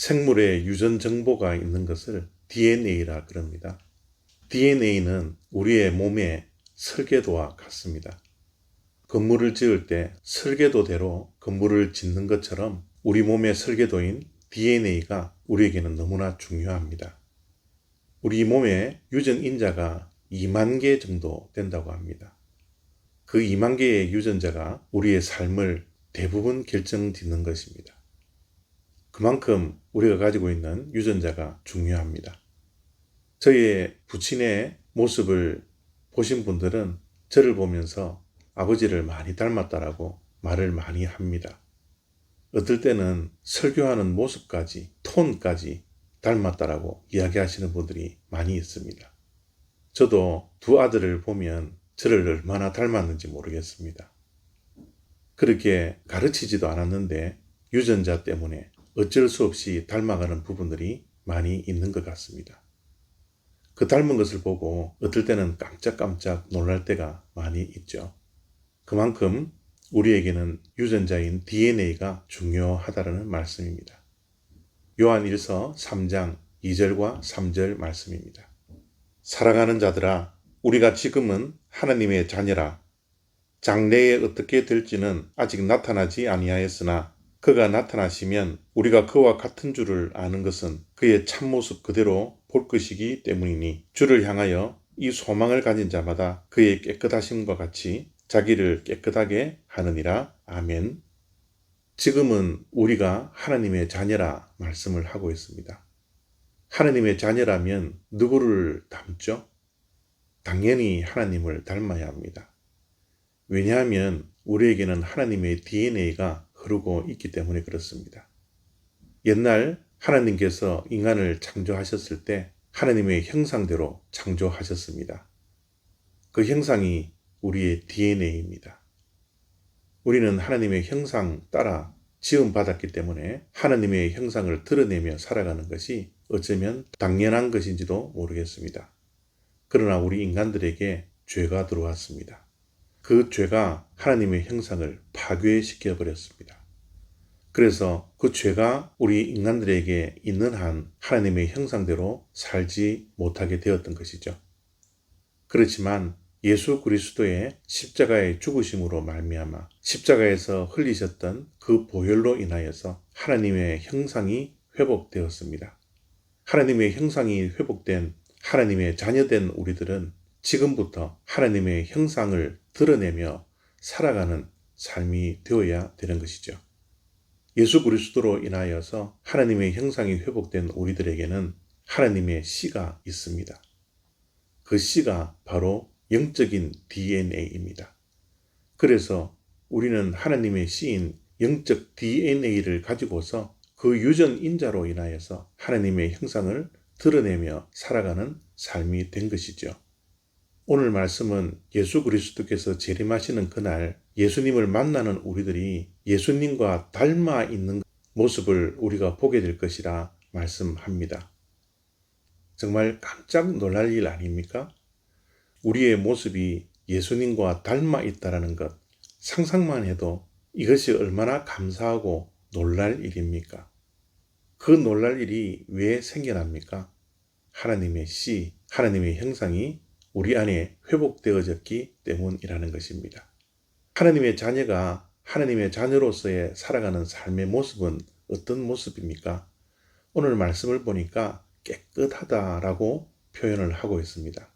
생물의 유전 정보가 있는 것을 DNA라 그럽니다. DNA는 우리의 몸의 설계도와 같습니다. 건물을 지을 때 설계도대로 건물을 짓는 것처럼 우리 몸의 설계도인 DNA가 우리에게는 너무나 중요합니다. 우리 몸에 유전인자가 2만 개 정도 된다고 합니다. 그 2만 개의 유전자가 우리의 삶을 대부분 결정짓는 것입니다. 그만큼 우리가 가지고 있는 유전자가 중요합니다. 저희의 부친의 모습을 보신 분들은 저를 보면서 아버지를 많이 닮았다라고 말을 많이 합니다. 어떨 때는 설교하는 모습까지, 톤까지 닮았다라고 이야기하시는 분들이 많이 있습니다. 저도 두 아들을 보면 저를 얼마나 닮았는지 모르겠습니다. 그렇게 가르치지도 않았는데 유전자 때문에 어쩔 수 없이 닮아가는 부분들이 많이 있는 것 같습니다. 그 닮은 것을 보고 어떨 때는 깜짝깜짝 놀랄 때가 많이 있죠. 그만큼 우리에게는 유전자인 DNA가 중요하다는 말씀입니다. 요한 1서 3장 2절과 3절 말씀입니다. 사랑하는 자들아, 우리가 지금은 하나님의 자녀라. 장래에 어떻게 될지는 아직 나타나지 아니하였으나 그가 나타나시면 우리가 그와 같은 줄을 아는 것은 그의 참모습 그대로 볼 것이기 때문이니 주를 향하여 이 소망을 가진 자마다 그의 깨끗하심과 같이 자기를 깨끗하게 하느니라. 아멘. 지금은 우리가 하나님의 자녀라 말씀을 하고 있습니다. 하나님의 자녀라면 누구를 닮죠? 당연히 하나님을 닮아야 합니다. 왜냐하면 우리에게는 하나님의 DNA가 흐르고 있기 때문에 그렇습니다. 옛날 하나님께서 인간을 창조하셨을 때 하나님의 형상대로 창조하셨습니다. 그 형상이 우리의 DNA입니다. 우리는 하나님의 형상 따라 지음받았기 때문에 하나님의 형상을 드러내며 살아가는 것이 어쩌면 당연한 것인지도 모르겠습니다. 그러나 우리 인간들에게 죄가 들어왔습니다. 그 죄가 하나님의 형상을 파괴시켜 버렸습니다. 그래서 그 죄가 우리 인간들에게 있는 한 하나님의 형상대로 살지 못하게 되었던 것이죠. 그렇지만 예수 그리스도의 십자가의 죽으심으로 말미암아 십자가에서 흘리셨던 그 보혈로 인하여서 하나님의 형상이 회복되었습니다. 하나님의 형상이 회복된 하나님의 자녀된 우리들은 지금부터 하나님의 형상을 드러내며 살아가는 삶이 되어야 되는 것이죠. 예수 그리스도로 인하여서 하나님의 형상이 회복된 우리들에게는 하나님의 씨가 있습니다. 그 씨가 바로 영적인 DNA입니다. 그래서 우리는 하나님의 씨인 영적 DNA를 가지고서 그 유전인자로 인하여서 하나님의 형상을 드러내며 살아가는 삶이 된 것이죠. 오늘 말씀은 예수 그리스도께서 재림하시는 그날 예수님을 만나는 우리들이 예수님과 닮아 있는 모습을 우리가 보게 될 것이라 말씀합니다. 정말 깜짝 놀랄 일 아닙니까? 우리의 모습이 예수님과 닮아 있다는 것 상상만 해도 이것이 얼마나 감사하고 놀랄 일입니까? 그 놀랄 일이 왜 생겨납니까? 하나님의 씨, 하나님의 형상이 우리 안에 회복되어졌기 때문이라는 것입니다. 하나님의 자녀가 하나님의 자녀로서의 살아가는 삶의 모습은 어떤 모습입니까? 오늘 말씀을 보니까 깨끗하다라고 표현을 하고 있습니다.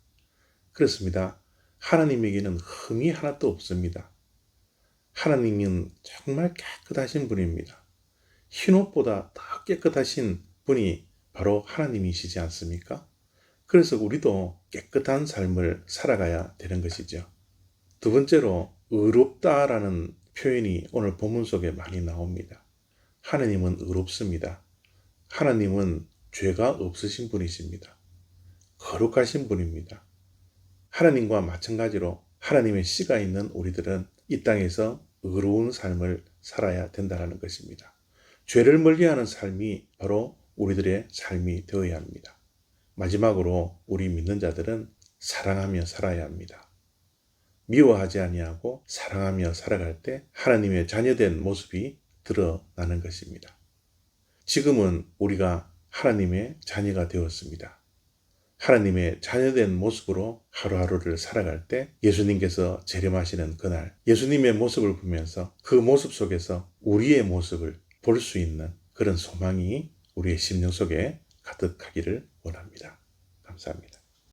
그렇습니다. 하나님에게는 흠이 하나도 없습니다. 하나님은 정말 깨끗하신 분입니다. 흰옷보다 더 깨끗하신 분이 바로 하나님이시지 않습니까? 그래서 우리도 깨끗한 삶을 살아가야 되는 것이죠. 두 번째로 의롭다라는 표현이 오늘 본문 속에 많이 나옵니다. 하나님은 의롭습니다. 하나님은 죄가 없으신 분이십니다. 거룩하신 분입니다. 하나님과 마찬가지로 하나님의 씨가 있는 우리들은 이 땅에서 의로운 삶을 살아야 된다는 것입니다. 죄를 멀리하는 삶이 바로 우리들의 삶이 되어야 합니다. 마지막으로 우리 믿는 자들은 사랑하며 살아야 합니다. 미워하지 아니하고 사랑하며 살아갈 때 하나님의 자녀된 모습이 드러나는 것입니다. 지금은 우리가 하나님의 자녀가 되었습니다. 하나님의 자녀된 모습으로 하루하루를 살아갈 때 예수님께서 재림하시는 그날 예수님의 모습을 보면서 그 모습 속에서 우리의 모습을 볼 수 있는 그런 소망이 우리의 심령 속에 가득하기를 원합니다. 감사합니다.